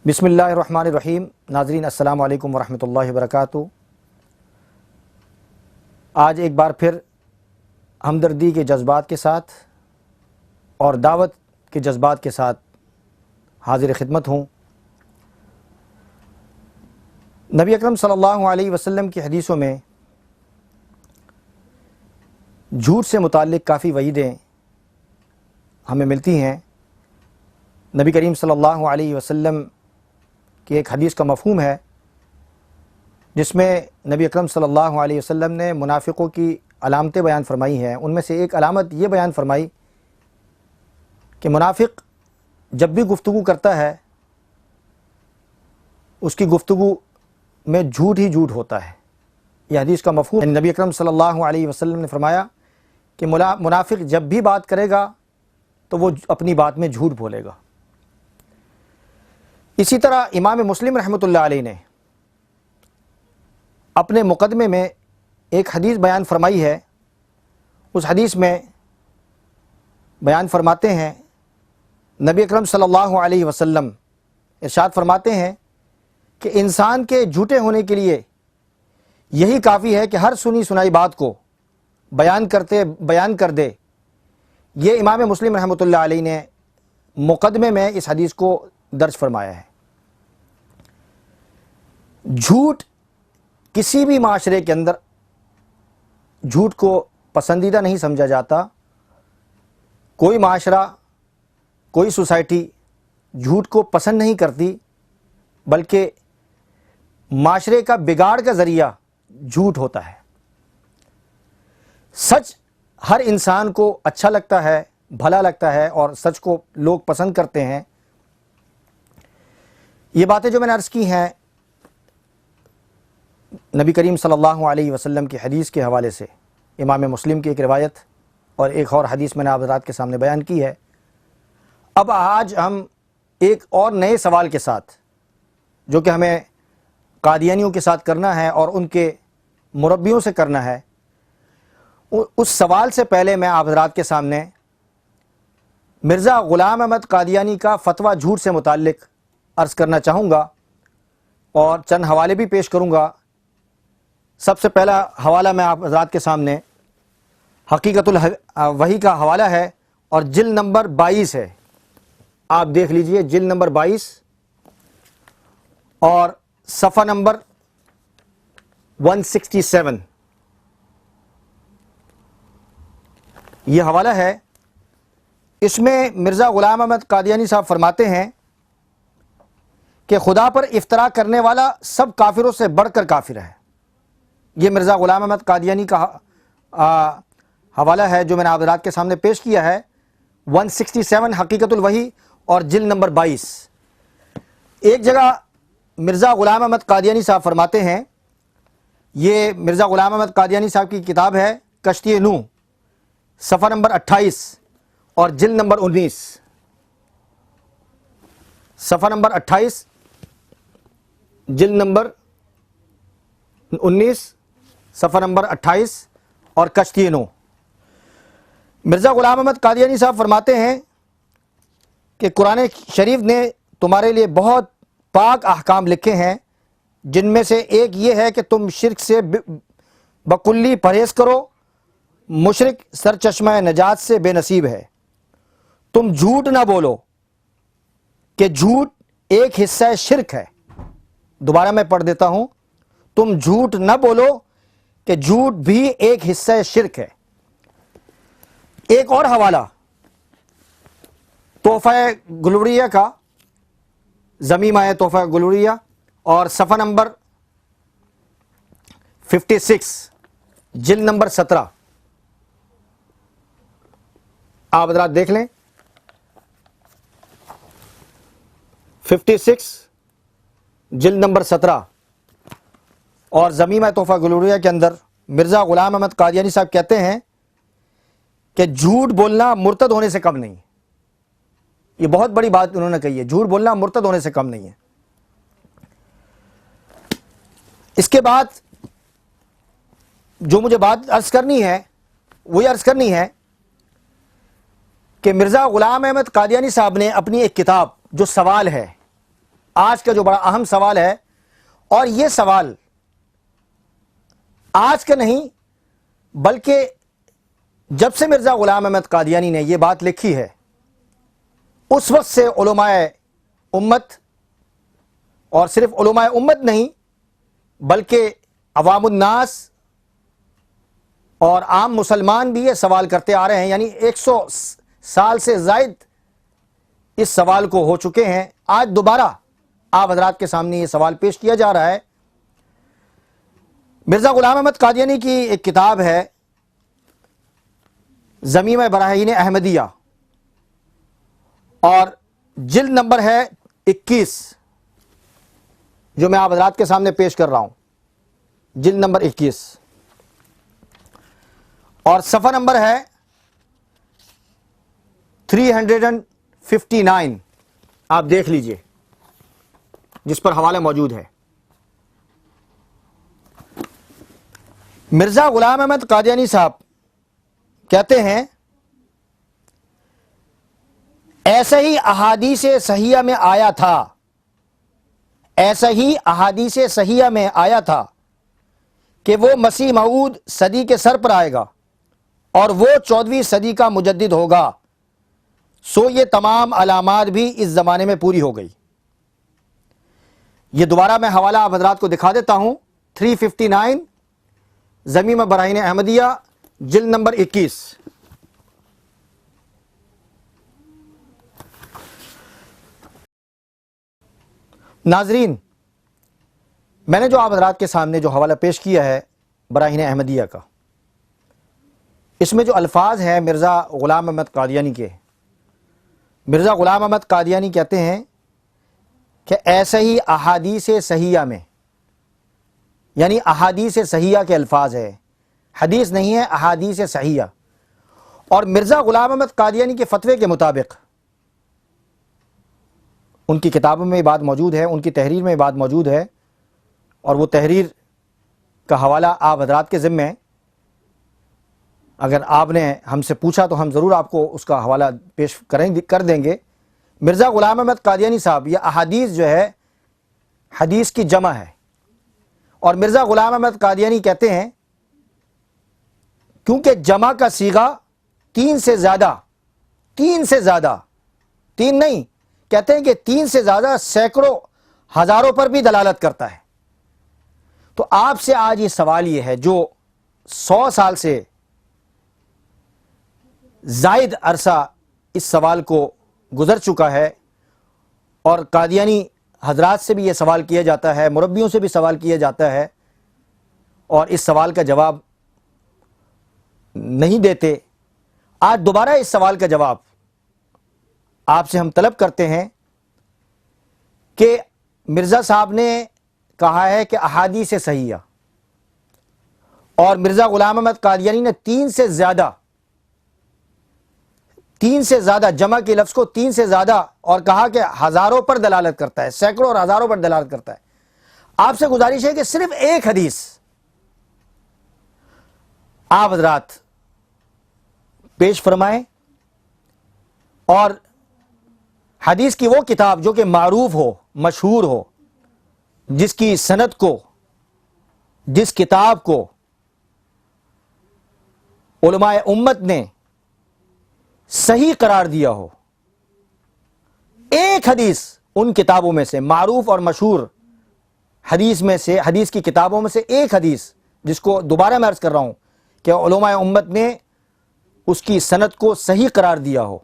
بسم اللہ الرحمن الرحیم۔ ناظرین السلام علیکم ورحمۃ اللہ وبرکاتہ۔ آج ایک بار پھر ہمدردی کے جذبات کے ساتھ اور دعوت کے جذبات کے ساتھ حاضر خدمت ہوں۔ نبی اکرم صلی اللہ علیہ وسلم کی حدیثوں میں جھوٹ سے متعلق کافی وعیدیں ہمیں ملتی ہیں۔ نبی کریم صلی اللہ علیہ وسلم کی ایک حدیث کا مفہوم ہے جس میں نبی اکرم صلی اللہ علیہ وسلم نے منافقوں کی علامتیں بیان فرمائی ہیں۔ ان میں سے ایک علامت یہ بیان فرمائی کہ منافق جب بھی گفتگو کرتا ہے اس کی گفتگو میں جھوٹ ہی جھوٹ ہوتا ہے۔ یہ حدیث کا مفہوم ہے۔ نبی اکرم صلی اللہ علیہ وسلم نے فرمایا کہ منافق جب بھی بات کرے گا تو وہ اپنی بات میں جھوٹ بولے گا۔ اسی طرح امام مسلم رحمۃ اللہ علیہ نے اپنے مقدمے میں ایک حدیث بیان فرمائی ہے۔ اس حدیث میں بیان فرماتے ہیں، نبی اکرم صلی اللہ علیہ وسلم ارشاد فرماتے ہیں کہ انسان کے جھوٹے ہونے کے لیے یہی کافی ہے کہ ہر سنی سنائی بات کو بیان کر دے۔ یہ امام مسلم رحمۃ اللہ علیہ نے مقدمے میں اس حدیث کو درج فرمایا ہے۔ جھوٹ کسی بھی معاشرے کے اندر جھوٹ کو پسندیدہ نہیں سمجھا جاتا۔ کوئی معاشرہ، کوئی سوسائٹی جھوٹ کو پسند نہیں کرتی، بلکہ معاشرے کا بگاڑ کا ذریعہ جھوٹ ہوتا ہے۔ سچ ہر انسان کو اچھا لگتا ہے، بھلا لگتا ہے، اور سچ کو لوگ پسند کرتے ہیں۔ یہ باتیں جو میں نے عرض کی ہیں نبی کریم صلی اللہ علیہ وسلم کی حدیث کے حوالے سے، امام مسلم کی ایک روایت اور ایک اور حدیث میں نے آپ حضرات کے سامنے بیان کی ہے۔ اب آج ہم ایک اور نئے سوال کے ساتھ، جو کہ ہمیں قادیانیوں کے ساتھ کرنا ہے اور ان کے مربیوں سے کرنا ہے، اس سوال سے پہلے میں آپ حضرات کے سامنے مرزا غلام احمد قادیانی کا فتویٰ جھوٹ سے متعلق عرض کرنا چاہوں گا اور چند حوالے بھی پیش کروں گا۔ سب سے پہلا حوالہ میں آپ حضرات کے سامنے حقیقت الوحی کا حوالہ ہے اور جلد نمبر 22 ہے۔ آپ دیکھ لیجئے، جلد نمبر 22 اور صفحہ نمبر 167 یہ حوالہ ہے۔ اس میں مرزا غلام احمد قادیانی صاحب فرماتے ہیں کہ خدا پر افطرا کرنے والا سب کافروں سے بڑھ کر کافر ہے۔ یہ مرزا غلام احمد قادیانی کا حوالہ ہے جو میں نے آپ حضرات کے سامنے پیش کیا ہے، 167 حقیقت الوحی اور جلد نمبر 22۔ ایک جگہ مرزا غلام احمد قادیانی صاحب فرماتے ہیں، یہ مرزا غلام احمد قادیانی صاحب کی کتاب ہے کشتی نوح، صفحہ نمبر 28 اور جلد نمبر 19، صفحہ نمبر 28 جلد نمبر 19 صفحہ نمبر 28 اور کشتی نوح۔ مرزا غلام احمد قادیانی صاحب فرماتے ہیں کہ قرآن شریف نے تمہارے لیے بہت پاک احکام لکھے ہیں، جن میں سے ایک یہ ہے کہ تم شرک سے بکلی پرہیز کرو۔ مشرک سرچشمہ نجات سے بے نصیب ہے۔ تم جھوٹ نہ بولو کہ جھوٹ ایک حصہ شرک ہے۔ دوبارہ میں پڑھ دیتا ہوں، تم جھوٹ نہ بولو کہ جھوٹ بھی ایک حصہ شرک ہے۔ ایک اور حوالہ تحفہ گلوریہ کا، ضمیمہ تحفہ گلوریہ اور صفحہ نمبر 56 جلد نمبر 17۔ آپ حضرات دیکھ لیں، 56 جلد نمبر 17 اور ضمیمہ تحفہ گلوریہ کے اندر مرزا غلام احمد قادیانی صاحب کہتے ہیں کہ جھوٹ بولنا مرتد ہونے سے کم نہیں۔ یہ بہت بڑی بات انہوں نے کہی ہے، جھوٹ بولنا مرتد ہونے سے کم نہیں ہے۔ اس کے بعد جو مجھے بات عرض کرنی ہے وہ یہ عرض کرنی ہے کہ مرزا غلام احمد قادیانی صاحب نے اپنی ایک کتاب جو سوال ہے، آج کا جو بڑا اہم سوال ہے، اور یہ سوال آج کا نہیں بلکہ جب سے مرزا غلام احمد قادیانی نے یہ بات لکھی ہے اس وقت سے علماء امت، اور صرف علماء امت نہیں بلکہ عوام الناس اور عام مسلمان بھی یہ سوال کرتے آ رہے ہیں، یعنی 100 سال سے زائد اس سوال کو ہو چکے ہیں۔ آج دوبارہ آپ حضرات کے سامنے یہ سوال پیش کیا جا رہا ہے۔ مرزا غلام احمد قادیانی کی ایک کتاب ہے ضمیمہ براہین احمدیہ، اور جلد نمبر ہے 21 جو میں آپ حضرات کے سامنے پیش کر رہا ہوں، جلد نمبر 21 اور صفحہ نمبر ہے 359، آپ دیکھ لیجئے، جس پر حوالہ موجود ہے۔ مرزا غلام احمد قادیانی صاحب کہتے ہیں، ایسا ہی احادیث صحیحہ میں آیا تھا، ایسا ہی احادیث صحیحہ میں آیا تھا کہ وہ مسیح موعود صدی کے سر پر آئے گا اور وہ 14ویں صدی کا مجدد ہوگا، سو یہ تمام علامات بھی اس زمانے میں پوری ہو گئی۔ یہ دوبارہ میں حوالہ آپ حضرات کو دکھا دیتا ہوں، 359 ضمیمہ براہین احمدیہ جلد نمبر 21۔ ناظرین، میں نے جو آپ حضرات کے سامنے جو حوالہ پیش کیا ہے براہین احمدیہ کا، اس میں جو الفاظ ہیں مرزا غلام احمد قادیانی کے، مرزا غلام احمد قادیانی کہتے ہیں کہ ایسا ہی احادیث صحیحہ میں، یعنی احادیث صحیحہ کے الفاظ ہے، حدیث نہیں ہے، احادیث صحیحہ۔ اور مرزا غلام احمد قادیانی کے فتوے کے مطابق، ان کی کتابوں میں یہ بات موجود ہے، ان کی تحریر میں یہ بات موجود ہے، اور وہ تحریر کا حوالہ آپ حضرات کے ذمہ، اگر آپ نے ہم سے پوچھا تو ہم ضرور آپ کو اس کا حوالہ پیش کر دیں گے۔ مرزا غلام احمد قادیانی صاحب، یہ احادیث جو ہے حدیث کی جمع ہے، اور مرزا غلام احمد قادیانی کہتے ہیں کیونکہ جمع کا صیغہ تین سے زیادہ، تین نہیں، کہتے ہیں کہ 3 سے زیادہ سینکڑوں ہزاروں پر بھی دلالت کرتا ہے۔ تو آپ سے آج یہ سوال یہ ہے، جو 100 سال سے زائد عرصہ اس سوال کو گزر چکا ہے، اور قادیانی حضرات سے بھی یہ سوال کیا جاتا ہے، مربیوں سے بھی سوال کیا جاتا ہے، اور اس سوال کا جواب نہیں دیتے۔ آج دوبارہ اس سوال کا جواب آپ سے ہم طلب کرتے ہیں کہ مرزا صاحب نے کہا ہے کہ احادیث صحیحہ، اور مرزا غلام احمد قادیانی نے 3 سے زیادہ جمع کے لفظ کو 3 سے زیادہ، اور کہا کہ ہزاروں پر دلالت کرتا ہے، سینکڑوں اور ہزاروں پر دلالت کرتا ہے۔ آپ سے گزارش ہے کہ صرف ایک حدیث آپ حضرات پیش فرمائیں، اور حدیث کی وہ کتاب جو کہ معروف ہو، مشہور ہو، جس کی سند کو، جس کتاب کو علماء امت نے صحیح قرار دیا ہو، ایک حدیث ان کتابوں میں سے، معروف اور مشہور حدیث میں سے، حدیث کی کتابوں میں سے ایک حدیث، جس کو دوبارہ میں عرض کر رہا ہوں کہ علماء امت نے اس کی سند کو صحیح قرار دیا ہو۔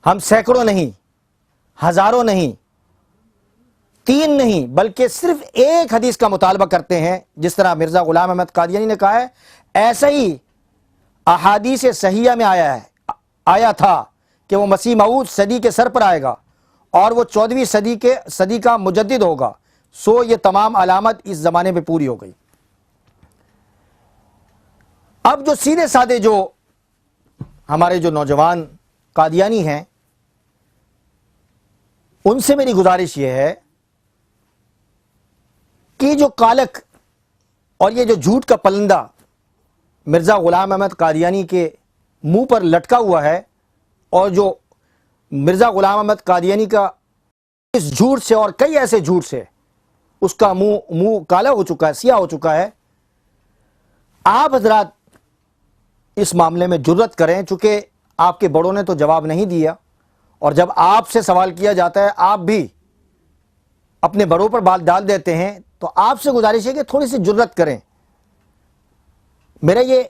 ہم سینکڑوں نہیں، ہزاروں نہیں، 3 نہیں، بلکہ صرف ایک حدیث کا مطالبہ کرتے ہیں، جس طرح مرزا غلام احمد قادیانی نے کہا ہے، ایسا ہی احادیث صحیحہ میں آیا تھا کہ وہ مسیح موعود صدی کے سر پر آئے گا اور وہ 14ویں صدی کا مجدد ہوگا، سو یہ تمام علامت اس زمانے میں پوری ہو گئی۔ اب جو سیدھے سادے جو ہمارے جو نوجوان قادیانی ہیں، ان سے میری گزارش یہ ہے کہ جو کالک اور یہ جو جھوٹ کا پلندہ مرزا غلام احمد قادیانی کے منہ پر لٹکا ہوا ہے، اور جو مرزا غلام احمد قادیانی کا اس جھوٹ سے اور کئی ایسے جھوٹ سے اس کا منہ کالا ہو چکا ہے، سیاہ ہو چکا ہے۔ آپ حضرات اس معاملے میں جرت کریں، چونکہ آپ کے بڑوں نے تو جواب نہیں دیا، اور جب آپ سے سوال کیا جاتا ہے آپ بھی اپنے بڑوں پر بال ڈال دیتے ہیں، تو آپ سے گزارش ہے کہ تھوڑی سی جرت کریں۔ میرا یہ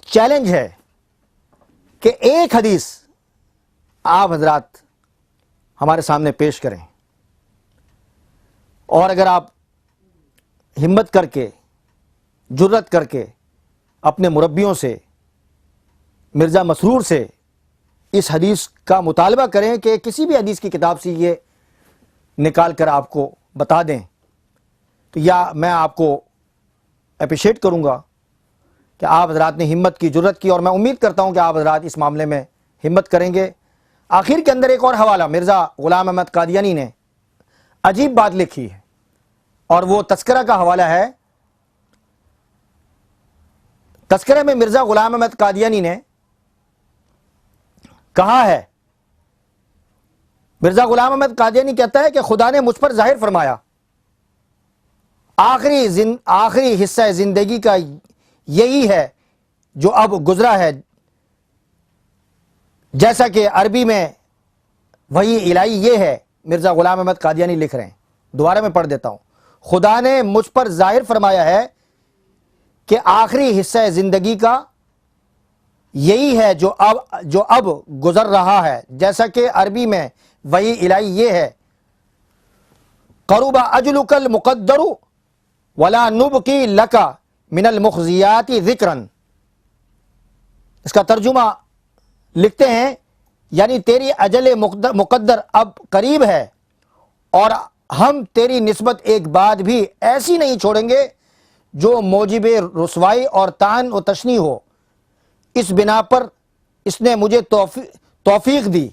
چیلنج ہے کہ ایک حدیث آپ حضرات ہمارے سامنے پیش کریں، اور اگر آپ ہمت کر کے، جرت کر کے اپنے مربیوں سے، مرزا مسرور سے اس حدیث کا مطالبہ کریں کہ کسی بھی حدیث کی کتاب سے یہ نکال کر آپ کو بتا دیں، تو یا میں آپ کو اپریشیٹ کروں گا کہ آپ حضرات نے ہمت کی، جرت کی، اور میں امید کرتا ہوں کہ آپ حضرات اس معاملے میں ہمت کریں گے۔ آخر کے اندر ایک اور حوالہ مرزا غلام احمد قادیانی نے عجیب بات لکھی ہے، اور وہ تذکرہ کا حوالہ ہے۔ تذکرہ میں مرزا غلام احمد قادیانی نے کہا ہے، مرزا غلام احمد قادیانی کہتا ہے کہ خدا نے مجھ پر ظاہر فرمایا، آخری حصہ زندگی کا یہی ہے جو اب گزرا ہے، جیسا کہ عربی میں وحی الہی یہ ہے۔ مرزا غلام احمد قادیانی لکھ رہے ہیں، دوبارہ میں پڑھ دیتا ہوں۔ خدا نے مجھ پر ظاہر فرمایا ہے کہ آخری حصہ زندگی کا یہی ہے جو اب گزر رہا ہے، جیسا کہ عربی میں وحی الہی یہ ہے، قرب اجلک المقدر ولا نبکی لک من المخزیات ذکرا۔ اس کا ترجمہ لکھتے ہیں، یعنی تیری اجل مقدر اب قریب ہے، اور ہم تیری نسبت ایک بات بھی ایسی نہیں چھوڑیں گے جو موجب رسوائی اور طعن و تشنیع ہو۔ اس بنا پر اس نے مجھے توفیق دی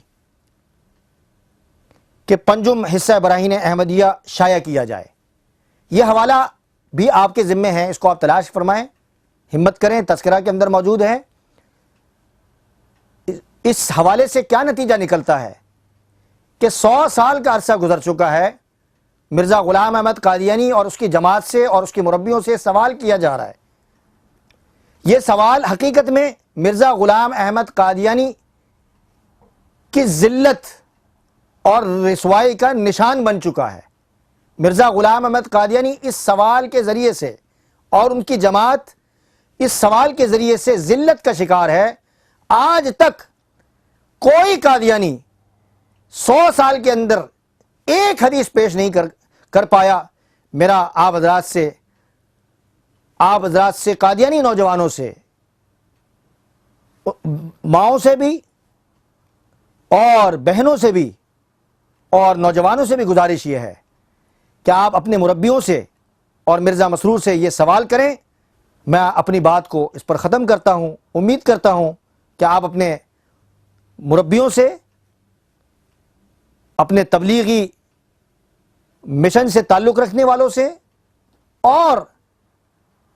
کہ پنجم حصہ براہین احمدیہ شائع کیا جائے۔ یہ حوالہ بھی آپ کے ذمے ہیں، اس کو آپ تلاش فرمائیں، ہمت کریں، تذکرہ کے اندر موجود ہے۔ اس حوالے سے کیا نتیجہ نکلتا ہے کہ 100 سال کا عرصہ گزر چکا ہے، مرزا غلام احمد قادیانی اور اس کی جماعت سے اور اس کے مربیوں سے سوال کیا جا رہا ہے۔ یہ سوال حقیقت میں مرزا غلام احمد قادیانی کی ذلت اور رسوائی کا نشان بن چکا ہے۔ مرزا غلام احمد قادیانی اس سوال کے ذریعے سے، اور ان کی جماعت اس سوال کے ذریعے سے ذلت کا شکار ہے۔ آج تک کوئی قادیانی 100 سال کے اندر ایک حدیث پیش نہیں کر پایا۔ میرا آپ حضرات سے قادیانی نوجوانوں سے، ماؤں سے بھی اور بہنوں سے بھی اور نوجوانوں سے بھی گزارش یہ ہے کہ آپ اپنے مربیوں سے اور مرزا مسرور سے یہ سوال کریں۔ میں اپنی بات کو اس پر ختم کرتا ہوں۔ امید کرتا ہوں کہ آپ اپنے مربیوں سے، اپنے تبلیغی مشن سے تعلق رکھنے والوں سے، اور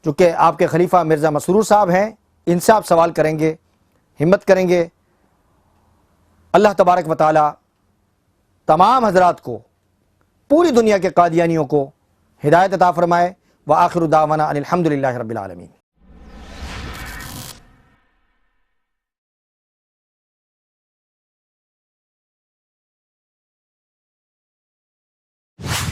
چونکہ آپ کے خلیفہ مرزا مسرور صاحب ہیں، ان سے آپ سوال کریں گے، ہمت کریں گے۔ اللہ تبارک و تعالی تمام حضرات کو، پوری دنیا کے قادیانیوں کو ہدایت عطا فرمائے۔ وآخر دعوانا ان الحمد للہ رب العالمین۔